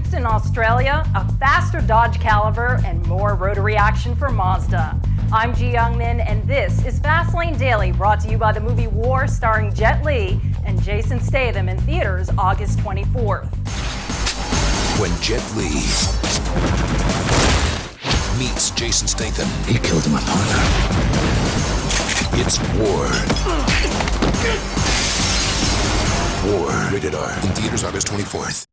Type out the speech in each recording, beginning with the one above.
Utes in Australia, a faster Dodge Caliber, and more rotary action for Mazda. I'm Ji Youngmin, and this is Fastlane Daily, brought to you by the movie War, starring Jet Li and Jason Statham in theaters August 24th. When Jet Li meets Jason Statham, he killed my partner. It's War. War, rated R, in theaters August 24th.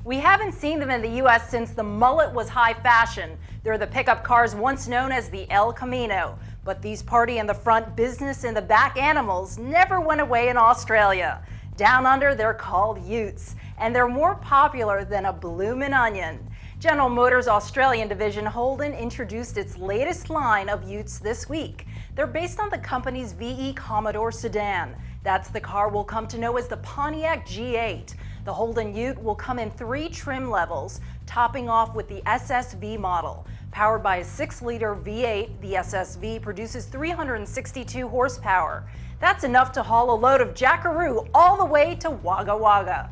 We haven't seen them in the U.S. since the mullet was high fashion. They're the pickup cars once known as the El Camino. But these party in the front, business in the back animals never went away in Australia. Down under, they're called Utes, and they're more popular than a bloomin' onion. General Motors' Australian division Holden introduced its latest line of Utes this week. They're based on the company's VE Commodore sedan. That's the car we'll come to know as the Pontiac G8. The Holden Ute will come in 3 trim levels, topping off with the SSV model. Powered by a 6-liter V8, the SSV produces 362 horsepower. That's enough to haul a load of jackaroo all the way to Wagga Wagga.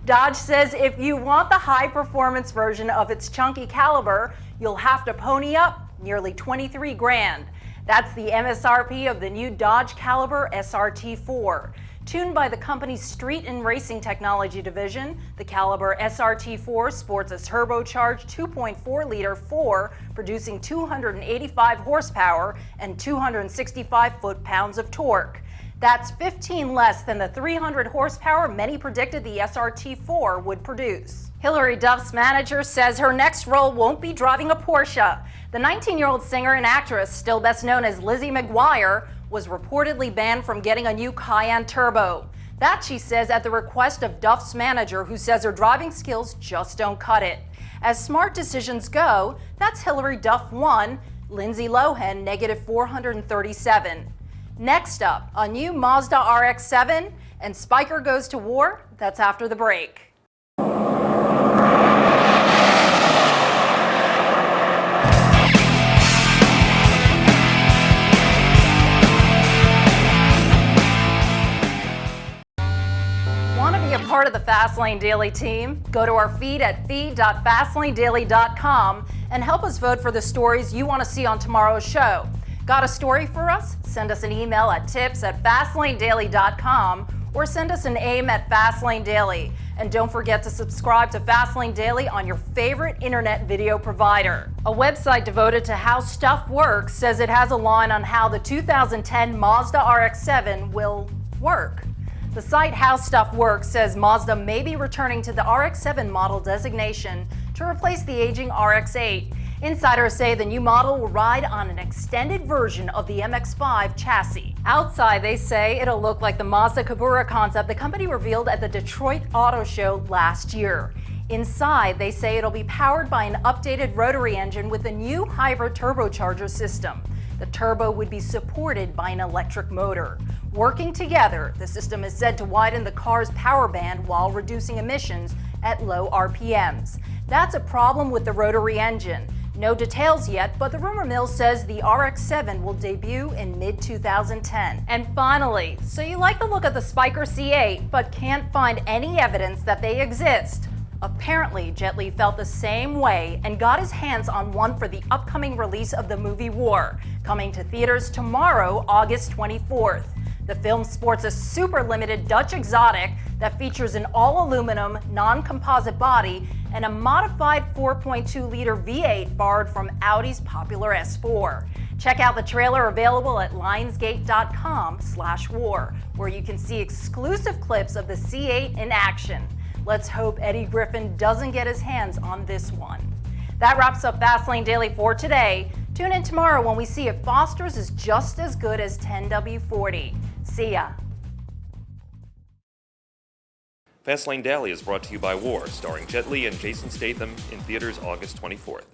Dodge says if you want the high-performance version of its chunky Caliber, you'll have to pony up nearly 23 grand. That's the MSRP of the new Dodge Caliber SRT4. Tuned by the company's Street and Racing Technology division, the Caliber SRT4 sports a turbocharged 2.4-liter 4, producing 285 horsepower and 265 foot-pounds of torque. That's 15 less than the 300 horsepower many predicted the SRT4 would produce. Hilary Duff's manager says her next role won't be driving a Porsche. The 19-year-old singer and actress, still best known as Lizzie McGuire, was reportedly banned from getting a new Cayenne Turbo. That, she says, at the request of Duff's manager, who says her driving skills just don't cut it. As smart decisions go, that's Hilary Duff 1, Lindsay Lohan -437. Next up, a new Mazda RX-7 and Spiker goes to war. That's after the break. Want to be a part of the Fastlane Daily team? Go to our feed at feed.fastlanedaily.com and help us vote for the stories you want to see on tomorrow's show. Got a story for us? Send us an email at tips@fastlanedaily.com or send us an AIM at Fastlane Daily. And don't forget to subscribe to Fastlane Daily on your favorite internet video provider. A website devoted to how stuff works says it has a line on how the 2010 Mazda RX-7 will work. The site How Stuff Works says Mazda may be returning to the RX-7 model designation to replace the aging RX-8. Insiders say the new model will ride on an extended version of the MX-5 chassis. Outside, they say it'll look like the Mazda Kabura concept the company revealed at the Detroit Auto Show last year. Inside, they say it'll be powered by an updated rotary engine with a new hybrid turbocharger system. The turbo would be supported by an electric motor. Working together, the system is said to widen the car's power band while reducing emissions at low RPMs. That's a problem with the rotary engine. No details yet, but the rumor mill says the RX-7 will debut in mid-2010. And finally, so you like the look of the Spiker C8 but can't find any evidence that they exist. Apparently, Jet Li felt the same way and got his hands on one for the upcoming release of the movie War, coming to theaters tomorrow, August 24th. The film sports a super limited Dutch exotic that features an all-aluminum, non-composite body and a modified 4.2-liter V8 borrowed from Audi's popular S4. Check out the trailer available at lionsgate.com/war, where you can see exclusive clips of the C8 in action. Let's hope Eddie Griffin doesn't get his hands on this one. That wraps up Fastlane Daily for today. Tune in tomorrow when we see if Foster's is just as good as 10W40. See ya. Fastlane Daily is brought to you by War, starring Jet Li and Jason Statham in theaters August 24th.